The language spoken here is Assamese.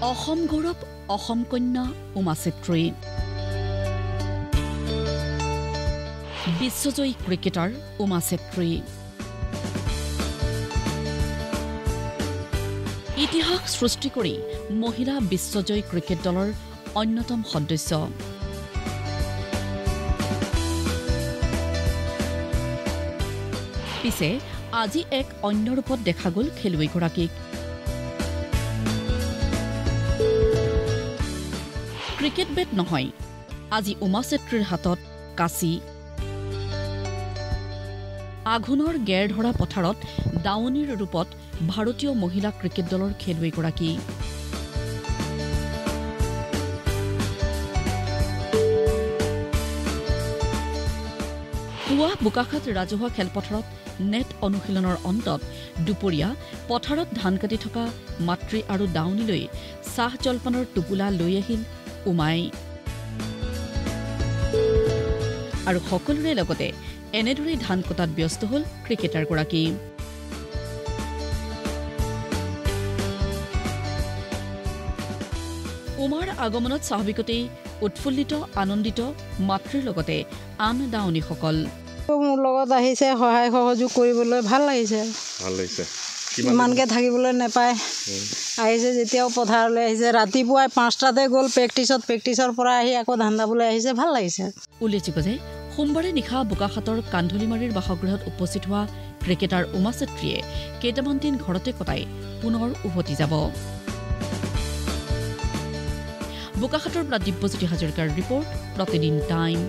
অসম গৌৰৱ অসম কন্যা উমা চেত্ৰী বিশ্বজয়ী ক্ৰিকেটাৰ উমা চেত্ৰী ইতিহাস সৃষ্টি কৰি মহিলা বিশ্বজয়ী ক্ৰিকেট দলৰ অন্যতম সদস্য পিছে আজি এক অন্য ৰূপত দেখা গ'ল খেলুৱৈগৰাকীক ক্ৰিকেট বেট নহয় আজি উমা চেত্ৰীৰ হাতত কাচি আঘোণৰ গেৰ ধৰা পথাৰত দাৱনীৰ ৰূপত ভাৰতীয় মহিলা ক্ৰিকেট দলৰ খেলুৱৈগৰাকী পুৱা বোকাখাত ৰাজহুৱা খেলপথাৰত নেট অনুশীলনৰ অন্তত দুপৰীয়া পথাৰত ধান কাটি থকা মাতৃ আৰু দাৱনীলৈ চাহ জলপানৰ টোপোলা লৈ আহিল উমাই আৰু সকলোৰে লগতে এনেদৰে ধান কটাত ব্যস্ত হ'ল ক্ৰিকেটাৰগৰাকী উমাৰ আগমনত স্বাভাৱিকতেই উৎফুল্লিত আনন্দিত মাতৃৰ লগতে আন দাৱনীসকল মোৰ লগত আহিছে সহায় সহযোগ কৰিবলৈ ভাল লাগিছে ইমানকৈ থাকিবলৈ নাপায় আহিছে যেতিয়াও পথাৰলৈ আহিছে ৰাতিপুৱাই 5টাতে গ'ল প্ৰেক্টিছৰ পৰা আহি আকৌ ধান দাবলৈ আহিছে ভাল লাগিছে উল্লেখযোগ্য যে সোমবাৰে নিশা বোকাখাতৰ কান্ধলিমাৰীৰ বাসগৃহত উপস্থিত হোৱা ক্ৰিকেটাৰ উমা চেত্ৰীয়ে কেইটামান দিন ঘৰতে কটাই পুনৰ উভতি যাব বোকাখাতৰ পৰা দিব্যজ্যোতি হাজৰিকাৰ ৰিপৰ্ট প্ৰতিদিন টাইম